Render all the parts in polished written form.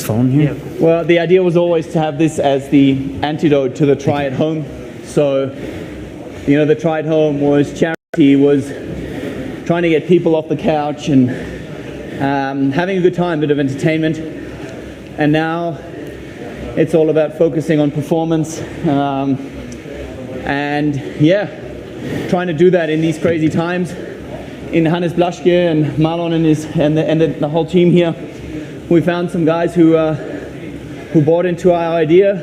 phone here? Yeah. Well, the idea was always to have this as the antidote to the try at home. So, the try at home was charity, was trying to get people off the couch and having a good time, a bit of entertainment. And now it's all about focusing on performance. And yeah, trying to do that in these crazy times. In Hannes Blaschke and Marlon and the whole team here, we found some guys who bought into our idea,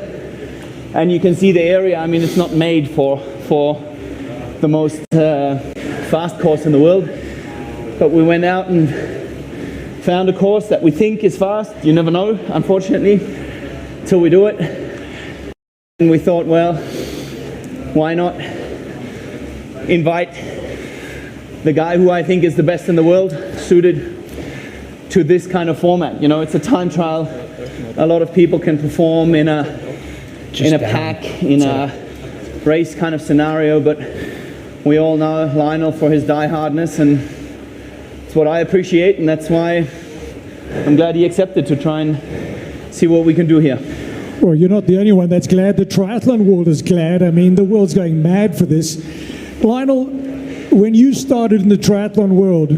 and you can see the area. I mean, it's not made for the most fast course in the world, but we went out and found a course that we think is fast. You never know, unfortunately, till we do it. And we thought, well, why not invite the guy who I think is the best in the world, suited to this kind of format. It's a time trial. A lot of people can perform in a pack, in a race kind of scenario, but we all know Lionel for his diehardness, and it's what I appreciate, and that's why I'm glad he accepted to try and see what we can do here. Well, you're not the only one that's glad. The triathlon world is glad. I mean, the world's going mad for this. Lionel, when you started in the triathlon world,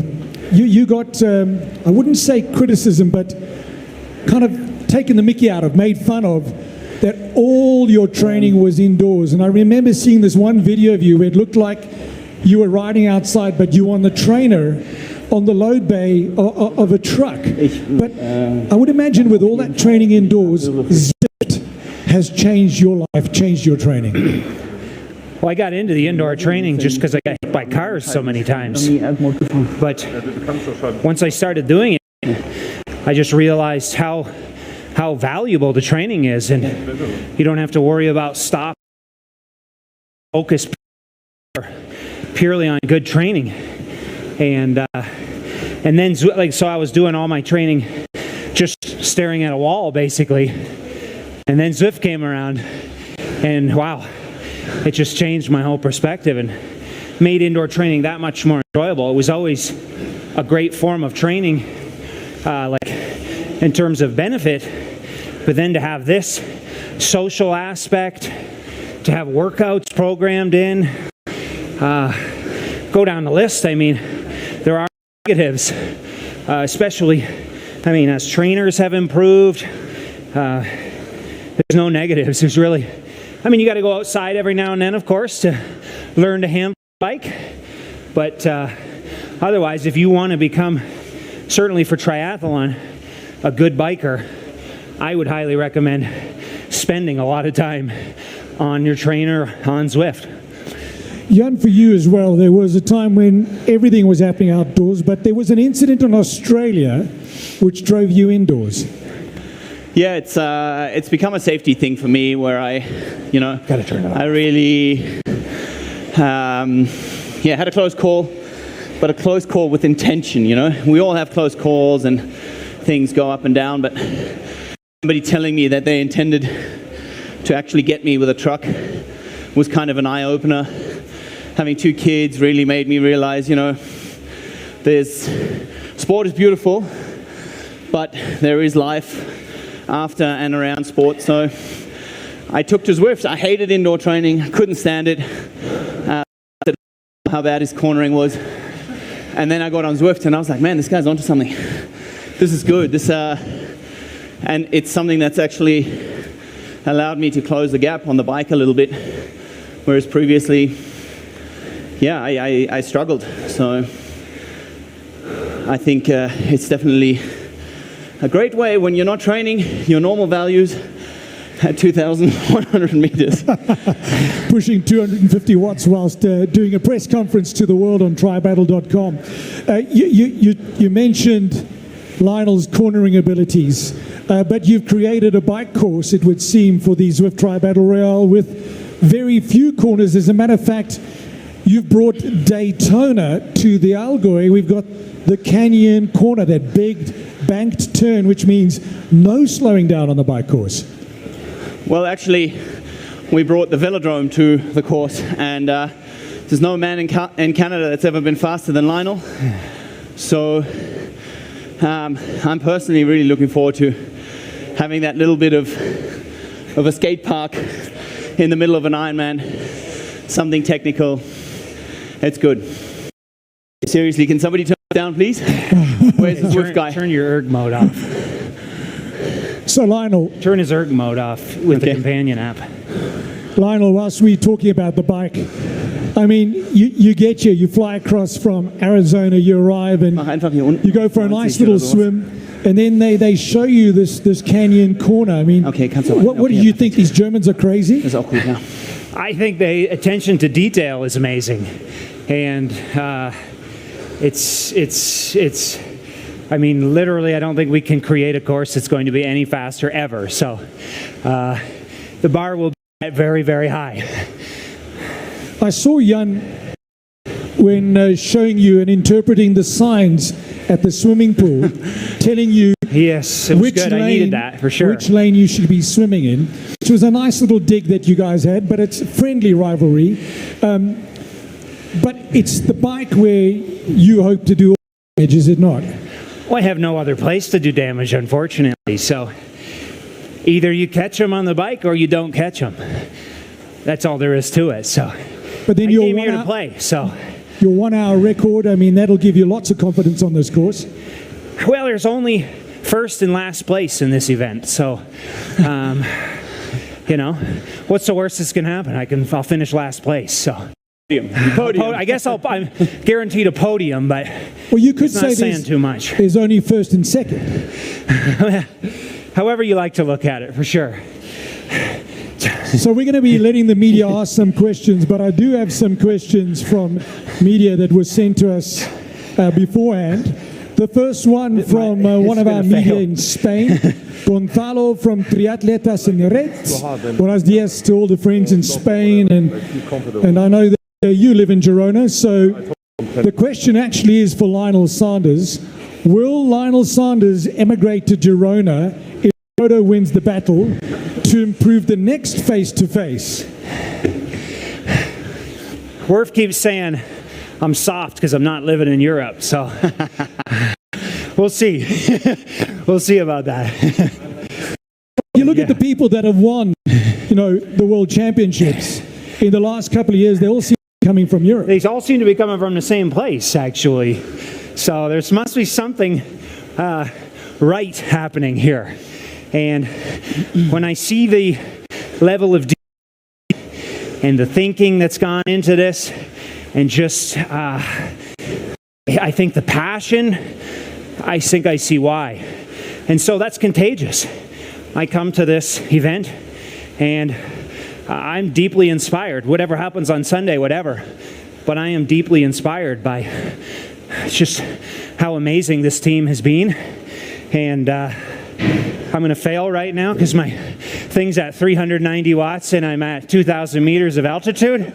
you got, I wouldn't say criticism, but kind of taken the mickey out of, made fun of, that all your training was indoors. And I remember seeing this one video of you where it looked like you were riding outside, but you were on the trainer on the load bay of a truck. But I would imagine with all that training indoors, Zwift has changed your life, changed your training. Well, I got into the indoor training just because I got hit by cars so many times. But once I started doing it, I just realized how valuable the training is, and you don't have to worry about stop, focus purely on good training. And then so I was doing all my training just staring at a wall basically, and then Zwift came around, and wow. It just changed my whole perspective and made indoor training that much more enjoyable. It was always a great form of training, like in terms of benefit, but then to have this social aspect, to have workouts programmed in, go down the list. I mean, there are negatives, especially, I mean, as trainers have improved, there's no negatives. There's really, I mean, you got to go outside every now and then, of course, to learn to handle the bike. But otherwise, if you want to become, certainly for triathlon, a good biker, I would highly recommend spending a lot of time on your trainer on Zwift. Jan, for you as well, there was a time when everything was happening outdoors, but there was an incident in Australia which drove you indoors. Yeah, it's become a safety thing for me where I really, had a close call, but a close call with intention, We all have close calls and things go up and down, but somebody telling me that they intended to actually get me with a truck was kind of an eye-opener. Having 2 kids really made me realize, sport is beautiful, but there is life after and around sport. So I took to Zwift. I hated indoor training. I couldn't stand it. How bad his cornering was. And then I got on Zwift and I was like, man, this guy's onto something. This is good. And it's something that's actually allowed me to close the gap on the bike a little bit. Whereas previously, I struggled. So I think it's definitely a great way when you're not training your normal values at 2,100 meters. Pushing 250 watts whilst doing a press conference to the world on tribattle.com. You mentioned Lionel's cornering abilities, but you've created a bike course, it would seem, for the Zwift Tri-Battle Royale with very few corners. As a matter of fact, you've brought Daytona to the Allgäu. We've got the Canyon corner, that big banked turn, which means no slowing down on the bike course. Well, actually, we brought the velodrome to the course, and there's no man in Canada that's ever been faster than Lionel. So I'm personally really looking forward to having that little bit of a skate park in the middle of an Ironman, something technical. It's good. Seriously, can somebody turn it down, please? Where's the Zwift guy? Turn your erg mode off. So Lionel, Turn his erg mode off with the companion app. Lionel, whilst we're talking about the bike, I mean, you fly across from Arizona, you arrive and Mach einfach hier unten. you go for a nice 90 little oder sowas. swim, and then they show you this canyon corner. I mean, Okay, kannst du what do you think? These Germans are crazy? Das ist auch gut, ja. I think the attention to detail is amazing, and it's. I mean, literally, I don't think we can create a course that's going to be any faster ever. So, the bar will be very, very high. I saw Jan when showing you and interpreting the signs at the swimming pool, telling you Yes, it was which good. lane, I needed that for sure. which lane you should be swimming in. Which was a nice little dig that you guys had, but it's a friendly rivalry. But it's the bike where you hope to do all the damage, is it not? Well, I have no other place to do damage, unfortunately. So either you catch them on the bike or you don't catch them. That's all there is to it. So But then I your came 1 here to hour, play. So your 1 hour record, I mean, that'll give you lots of confidence on this course. well, there's only first and last place in this event. So you know, what's the worst that's gonna happen? I'll finish last place. So Podium. I guess I'm guaranteed a podium, but Well, you could it's not say saying too much. there's only first and second. However you like to look at it, for sure. So we're going to be letting the media ask some questions, but I do have some questions from media that was sent to us beforehand. The first one from one of our gonna media fail. in Spain, Gonzalo from Triatletas en Red. Buenos dias to all the friends in Spain, and I know that you live in Girona, so the question actually is for Lionel Sanders. Will Lionel Sanders emigrate to Girona if Frodo wins the battle to improve the next face-to-face? Worf keeps saying I'm soft because I'm not living in Europe, so we'll see. We'll see about that. You look at the people that have won, the world championships in the last couple of years, they all seem to be coming from Europe. They all seem to be coming from the same place, actually. So there must be something right happening here. And when I see the level of and the thinking that's gone into this, and just, I think the passion, I think I see why. And so that's contagious. I come to this event, and I'm deeply inspired. Whatever happens on Sunday, whatever. But I am deeply inspired by just how amazing this team has been. And I'm going to fail right now because my thing's at 390 watts and I'm at 2,000 meters of altitude.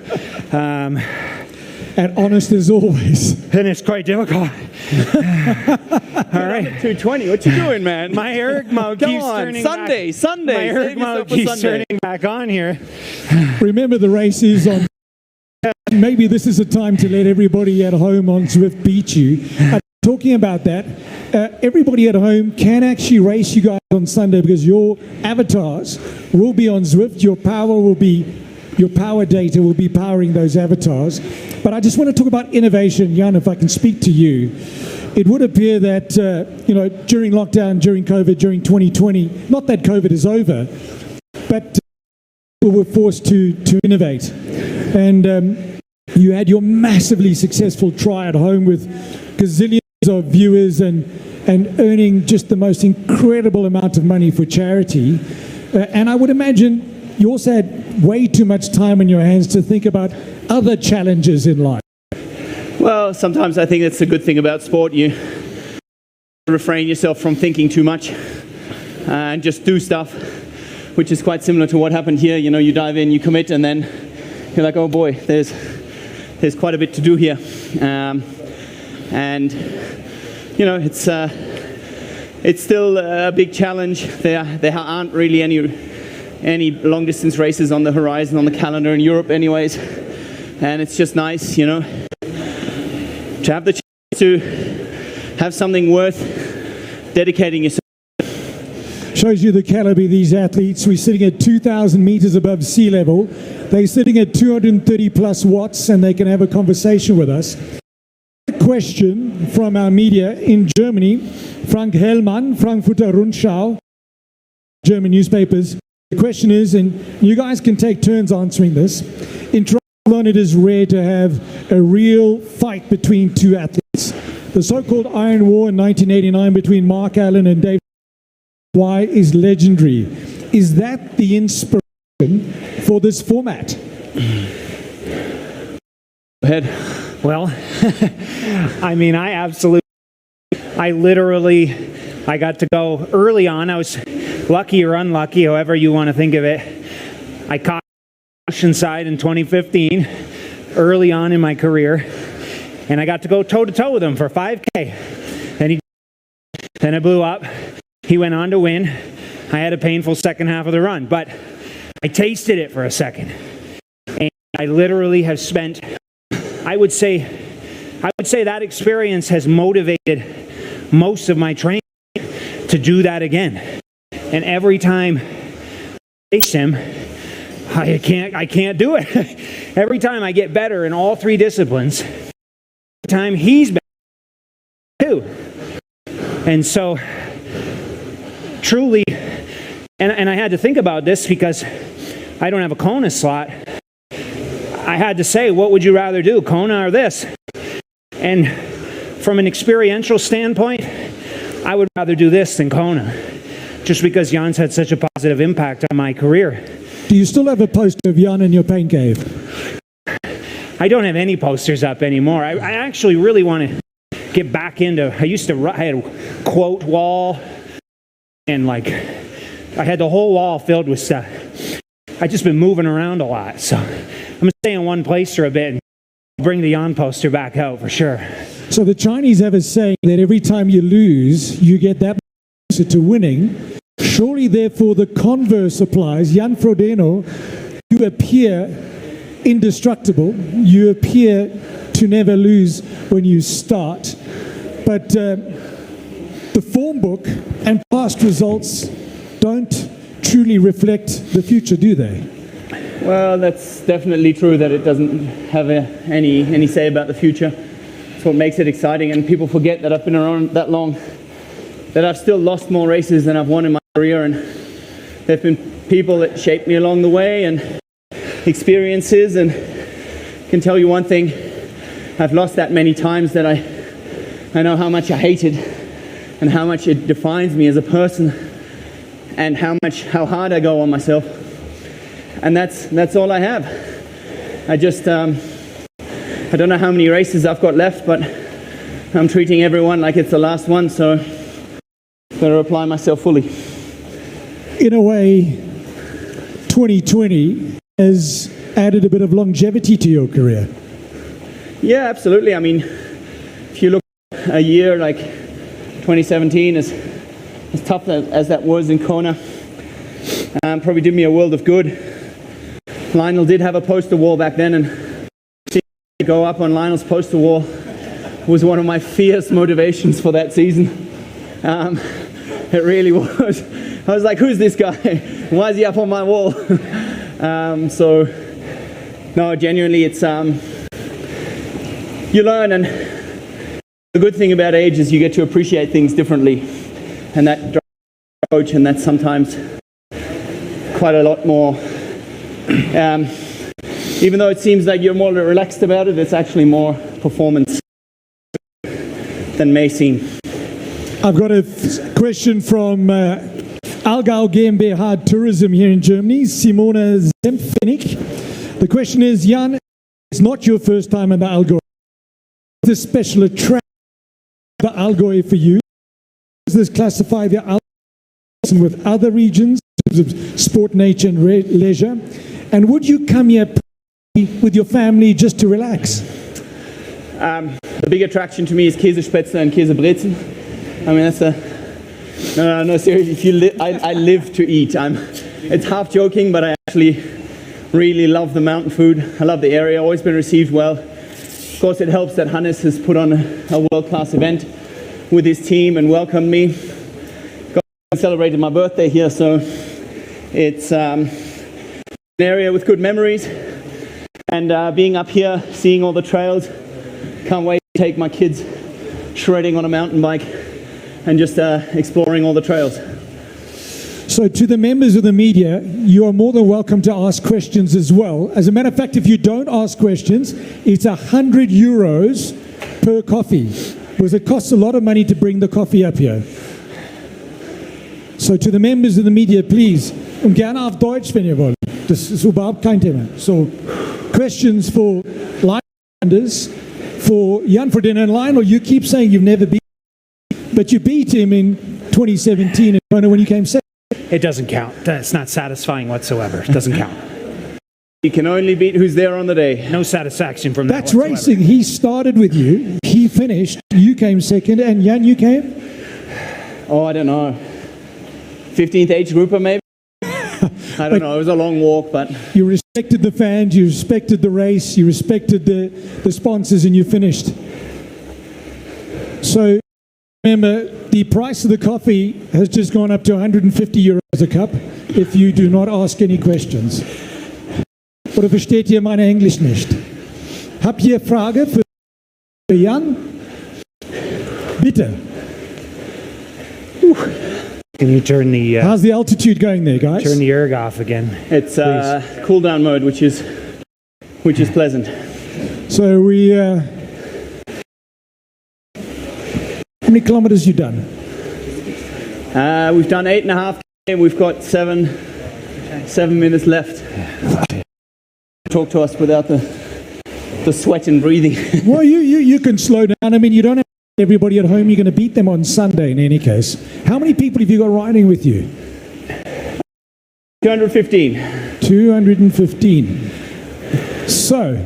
And honest as always. And it's quite difficult. All right. 220. What you doing, man? My erg mode Come keeps on, turning Sunday. back. My erg Save mode yourself for keeps Sunday. turning back on here. Remember, the race is on. Maybe this is a time to let everybody at home on Zwift beat you. Talking about that, everybody at home can actually race you guys on Sunday because your avatars will be on Zwift. Your power data will be powering those avatars. But I just want to talk about innovation, Jan, if I can speak to you. It would appear that, during lockdown, during COVID, during 2020, not that COVID is over, but we were forced to innovate. And you had your massively successful try at home with gazillions of viewers and earning just the most incredible amount of money for charity. And I would imagine you also had way too much time on your hands to think about other challenges in life. Well, sometimes I think that's a good thing about sport. You refrain yourself from thinking too much and just do stuff, which is quite similar to what happened here. You dive in, you commit, and then you're like, oh boy, there's quite a bit to do here. And it's still a big challenge. There aren't really any long distance races on the horizon, on the calendar in Europe anyways. And it's just nice, to have the chance to have something worth dedicating yourself. Shows you the caliber of these athletes. We're sitting at 2,000 meters above sea level. They're sitting at 230 plus watts, and they can have a conversation with us. Question from our media in Germany, Frank Hellmann, Frankfurter Rundschau, German newspapers. The question is, and you guys can take turns answering this, in triathlon it is rare to have a real fight between two athletes. The so-called Iron War in 1989 between Mark Allen and Dave Y is legendary. Is that the inspiration for this format? Go ahead. Well, I mean, I got to go early on. I was lucky or unlucky, however you want to think of it. I caught Oceanside in 2015, early on in my career, and I got to go toe-to-toe with him for 5K. Then I blew up. He went on to win. I had a painful second half of the run, but I tasted it for a second. And I literally have spent, I would say that experience has motivated most of my training to do that again. And every time I face him, I can't do it. Every time I get better in all three disciplines, every time he's better too. And so, truly, and I had to think about this because I don't have a Kona slot. I had to say, what would you rather do, Kona or this? And from an experiential standpoint, I would rather do this than Kona, just because Jan's had such a positive impact on my career. Do you still have a poster of Jan in your pain cave? I don't have any posters up anymore. I actually really want to get back into, I had a quote wall, and like, I had the whole wall filled with stuff. I've just been moving around a lot, so I'm going to stay in one place for a bit and bring the Jan poster back out for sure. So the Chinese have a saying that every time you lose, you get that closer to winning. Surely, therefore, the converse applies. Jan Frodeno, you appear indestructible. You appear to never lose when you start. But the form book and past results don't truly reflect the future, do they? Well, that's definitely true that it doesn't have any say about the future. It's what makes it exciting, and people forget that I've been around that long, that I've still lost more races than I've won in my career, and there have been people that shaped me along the way and experiences, and I can tell you one thing, I've lost that many times that I know how much I hated and how much it defines me as a person and how hard I go on myself. And that's all I have. I don't know how many races I've got left, but I'm treating everyone like it's the last one, so I'm going to apply myself fully. In a way, 2020 has added a bit of longevity to your career. Yeah, absolutely. I mean, if you look at a year like 2017, as tough as that was in Kona, probably did me a world of good. Lionel did have a poster wall back then, and seeing it go up on Lionel's poster wall was one of my fierce motivations for that season. It really was. I was like, who's this guy? Why is he up on my wall? So, no, genuinely, it's you learn, and the good thing about age is you get to appreciate things differently, and that drives your approach, and that's sometimes quite a lot more. Even though it seems like you're more relaxed about it, it's actually more performance than may seem. I've got a question from Allgäu GmbH Tourism here in Germany, Simona Zempfennig. The question is, Jan, it's not your first time in the Allgäu. What's the special attraction of the Allgäu for you? Does this classify the Allgäu with other regions in terms of sport, nature, and leisure? And would you come here with your family just to relax? The big attraction to me is Käsespätzle and Käsebrezen. I mean, that's no, seriously. I live to eat. It's half joking, but I actually really love the mountain food. I love the area. Always been received well. Of course, it helps that Hannes has put on a world-class event with his team and welcomed me. Got celebrated my birthday here, so it's an area with good memories. And being up here, seeing all the trails, can't wait to take my kids shredding on a mountain bike and just exploring all the trails. So to the members of the media, you are more than welcome to ask questions as well. As a matter of fact, if you don't ask questions, it's 100 euros per coffee, because it costs a lot of money to bring the coffee up here. So to the members of the media, please, gerne auf Deutsch, wenn ihr wollt. Das ist überhaupt kein Thema. So, questions for Lionel's, for Jan Frodeno and Lionel. You keep saying you've never beat him, but you beat him in 2017 in Kona when you came second. It doesn't count. It's not satisfying whatsoever. It doesn't count. You can only beat who's there on the day. No satisfaction from that. That's whatsoever. racing. He started with you. He finished. You came second, and Jan, you came. Oh, I don't know. 15th age grouper, maybe. I don't know. It was a long walk, but You respected the fans. You respected the race. You respected the sponsors, and you finished. So remember, the price of the coffee has just gone up to 150 euros a cup if you do not ask any questions. Oder versteht ihr meine Englisch nicht? Habt ihr Frage für Jan? Bitte. Can you turn the How's the altitude going there, guys? turn the erg off again? it's cool down mode, which is pleasant. So we... how many kilometers you done? We've done 8.5 K. We've got seven minutes left. Talk to us without the sweat and breathing. Well, you can slow down. I mean, you don't have everybody at home. You're going to beat them on Sunday in any case. How many people have you got riding with you? 215. 215. So,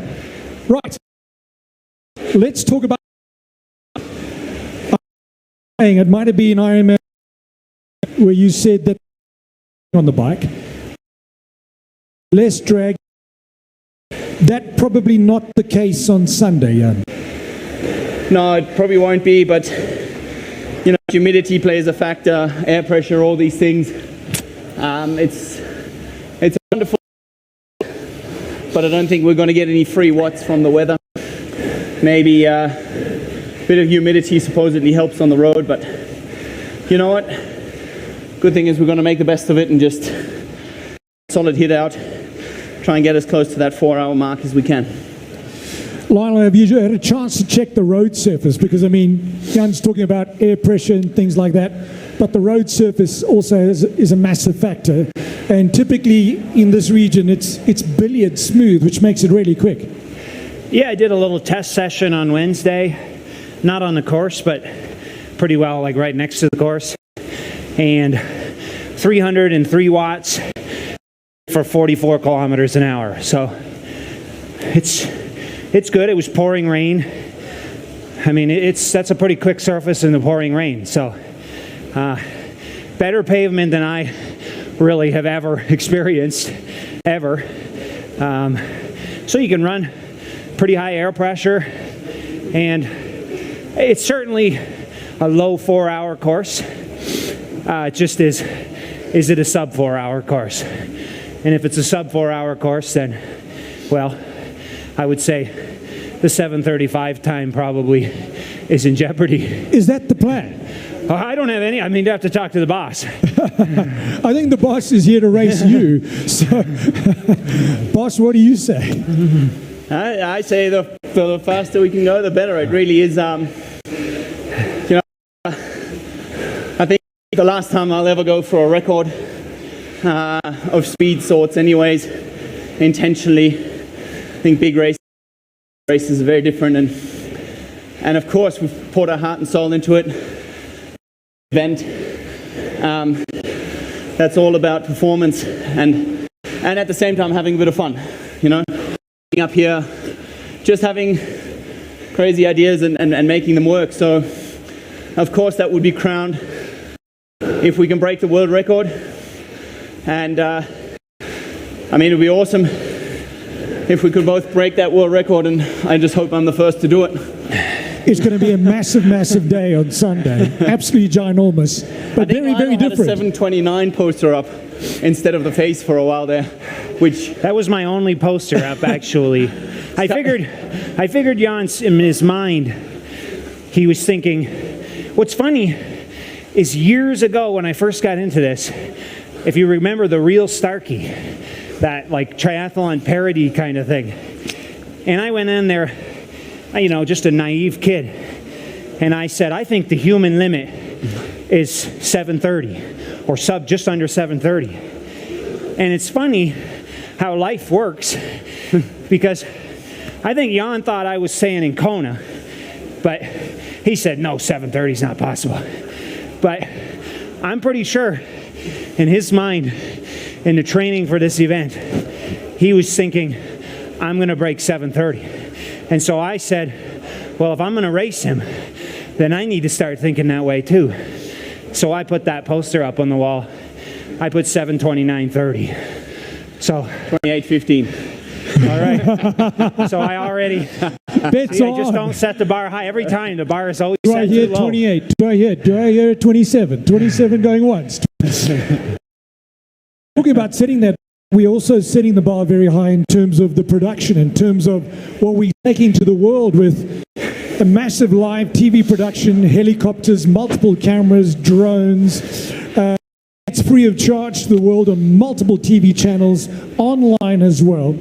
right. Let's talk about... It might have been Ironman where you said that on the bike. Less drag. That probably not the case on Sunday, Jan. No, it probably won't be, but you know, humidity plays a factor, air pressure, all these things. It's wonderful, but I don't think we're going to get any free watts from the weather. Maybe a bit of humidity supposedly helps on the road, but you know what? Good thing is we're going to make the best of it and just solid hit out. Try and get as close to that 4-hour mark as we can. Lionel, have you had a chance to check the road surface? Because, I mean, Jan's talking about air pressure and things like that, but the road surface also is a massive factor. And typically in this region, it's billiard smooth, which makes it really quick. Yeah, I did a little test session on Wednesday. Not on the course, but pretty well, like right next to the course. And 303 watts for 44 kilometers an hour. So it's good. It was pouring rain. I mean, that's a pretty quick surface in the pouring rain. So better pavement than I really have ever experienced, ever. So you can run pretty high air pressure, and it's certainly a low 4-hour course. Just is it a sub 4-hour course? And if it's a sub 4-hour course, then, well, I would say the 7:35 time probably is in jeopardy. Is that the plan? I don't have any. I mean, you have to talk to the boss. I think the boss is here to race you. So, boss, what do you say? I say the faster we can go, the better. It really is. You know, I think the last time I'll ever go for a record of speed sorts, anyways, intentionally. I think big races are very different, and of course we've poured our heart and soul into it. Event that's all about performance and at the same time having a bit of fun. You know, being up here, just having crazy ideas and making them work. So, of course, that would be crowned if we can break the world record. And I mean, it would be awesome if we could both break that world record, and I just hope I'm the first to do it. It's going to be a massive, massive day on Sunday. Absolutely ginormous, but very, very Had a different. 7:29 poster up instead of the face for a while there, which That was my only poster up, actually. I figured Jan's in his mind, he was thinking, what's funny is years ago when I first got into this, if you remember the Real Starkey, that like triathlon parody kind of thing, and I went in there, you know, just a naive kid, and I said, I think the human limit is 7:30 or just under 7:30. And it's funny how life works because I think Jan thought I was saying in Kona, but he said, no, 7:30 is not possible. But I'm pretty sure in his mind, in the training for this event, he was thinking, I'm going to break 7:30. And so I said, well, if I'm going to race him, then I need to start thinking that way too. So I put that poster up on the wall. I put 7:29:30. So 28:15. all right. So I already Bets see, I on. just don't set the bar high every time. The bar is always Do I set hear too low. 28? Do I hear 27? 27 going once. Talking about setting that, we're also setting the bar very high in terms of the production, in terms of what we're taking to the world with a massive live TV production, helicopters, multiple cameras, drones. It's free of charge to the world on multiple TV channels, online as well.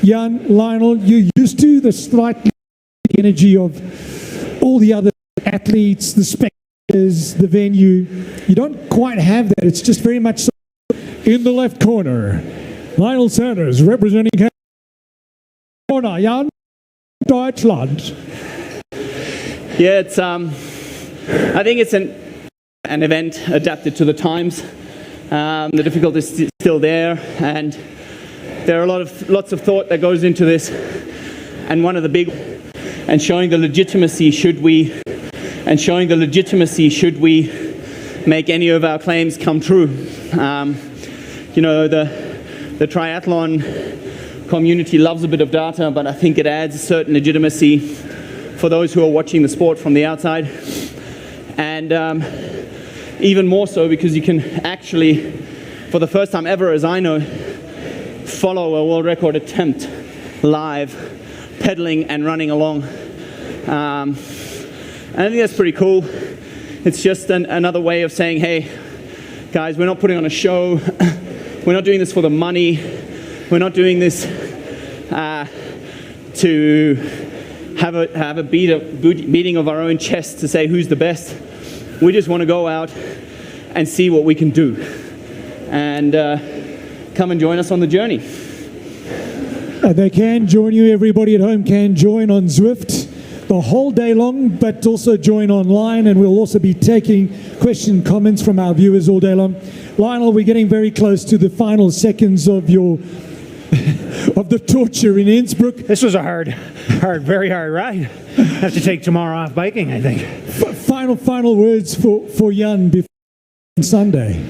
Jan, Lionel, you're used to the slight energy of all the other athletes, the spectators, the venue. You don't quite have that. It's just very much so. In the left corner, Lionel Sanders representing corner, Jan, Deutschland. Yeah, it's I think it's an event adapted to the times. The difficulty is still there, and there are lots of thought that goes into this. And one of the big and showing the legitimacy should we make any of our claims come true. You know, the triathlon community loves a bit of data, but I think it adds a certain legitimacy for those who are watching the sport from the outside. And even more so because you can actually, for the first time ever, as I know, follow a world record attempt live, pedaling and running along. And I think that's pretty cool. It's just another way of saying, hey, guys, we're not putting on a show. We're not doing this for the money. We're not doing this to have a beating of our own chest to say who's the best. We just want to go out and see what we can do. And come and join us on the journey. They can join you. Everybody at home can join on Zwift the whole day long, but also join online, and we'll also be taking question comments from our viewers all day long. Lionel, we're getting very close to the final seconds of your of the torture in Innsbruck. This was a very hard ride. I have to take tomorrow off biking, I think. Final words for Jan before Sunday.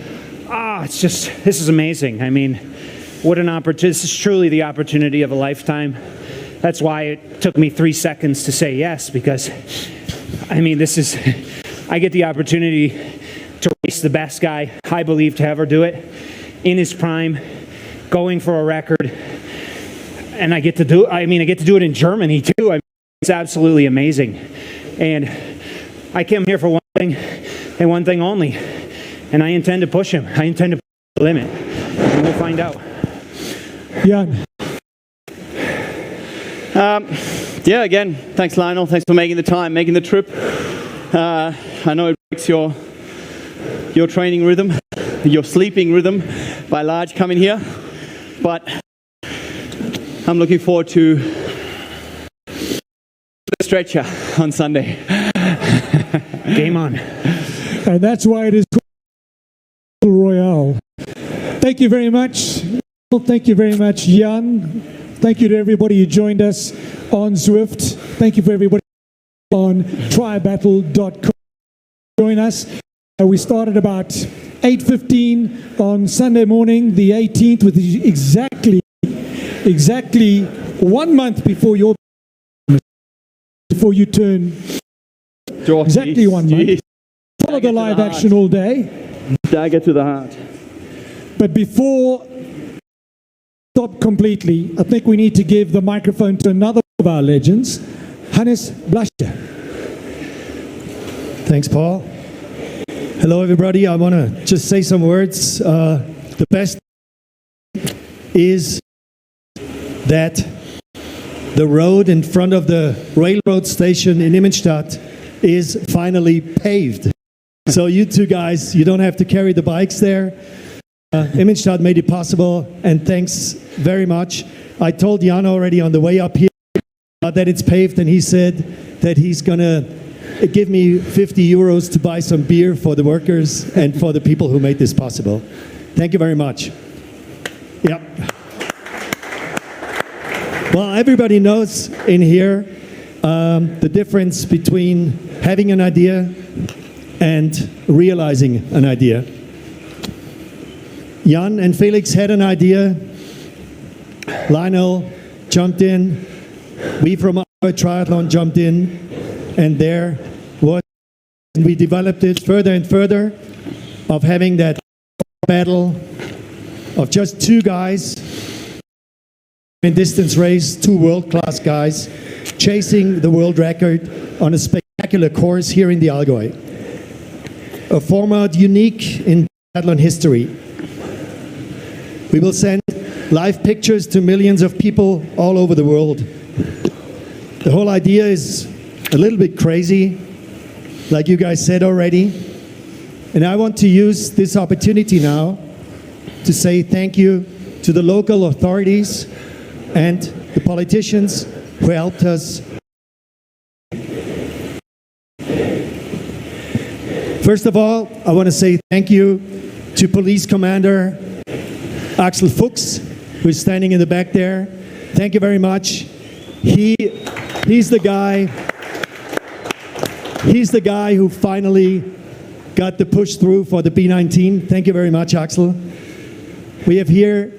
This is amazing. I mean, what an opportunity. This is truly the opportunity of a lifetime. That's why it took me 3 seconds to say yes, because, I mean, I get the opportunity to race the best guy, I believe, to ever do it, in his prime, going for a record, and I get to do it in Germany, too. I mean, it's absolutely amazing. And I came here for one thing, and one thing only, and I intend to push him. I intend to push the limit, and we'll find out. Jan. Yeah, again, thanks Lionel, thanks for making the time, making the trip. I know it breaks your training rhythm, your sleeping rhythm by large coming here, but I'm looking forward to the stretcher on Sunday. Game on. And that's why it is called Royale. Thank you very much. Thank you very much, Jan. Thank you to everybody who joined us on Zwift. Thank you for everybody on tribattle.com. Join us. We started about 8:15 on Sunday morning, the 18th, with exactly 1 month before you turn Exactly 1 month. Follow the live action all day. Dagger to the heart. But before stop completely, I think we need to give the microphone to another of our legends, Hannes Blaschke. Thanks, Paul. Hello, everybody. I want to just say some words. The best is that the road in front of the railroad station in Immenstadt is finally paved. So you two guys, you don't have to carry the bikes there. Immenstadt made it possible, and thanks very much. I told Jan already on the way up here that it's paved, and he said that he's going to give me 50 euros to buy some beer for the workers and for the people who made this possible. Thank you very much. Yep. Well, everybody knows in here the difference between having an idea and realizing an idea. Jan and Felix had an idea. Lionel jumped in. We from our triathlon jumped in. And there was, we developed it further and further of having that battle of just two guys in distance race, two world-class guys chasing the world record on a spectacular course here in the Allgäu. A format unique in triathlon history. We will send live pictures to millions of people all over the world. The whole idea is a little bit crazy, like you guys said already. And I want to use this opportunity now to say thank you to the local authorities and the politicians who helped us. First of all, I want to say thank you to Police Commander Axel Fuchs, who is standing in the back there. Thank you very much. He's the guy who finally got the push through for the B19. Thank you very much, Axel. We have here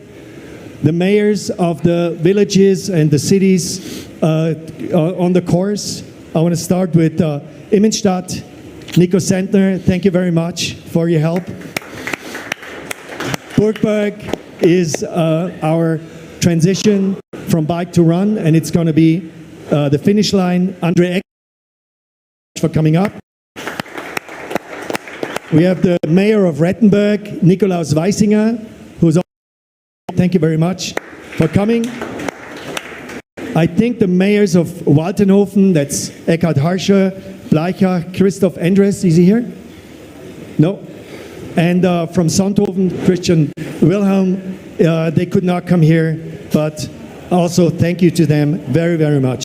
the mayors of the villages and the cities on the course. I want to start with Immenstadt. Nico Sentner, thank you very much for your help. Burgberg is our transition from bike to run, and it's going to be the finish line. Andre Eck for coming up. We have the mayor of Rettenberg, Nikolaus Weisinger, who's also, thank you very much for coming. I think the mayors of Waltenhofen, that's Eckhard Harscher, Bleicher, Christoph Endres, is he here? No. And from Sonthofen, Christian Wilhelm, they could not come here, but also thank you to them very, very much.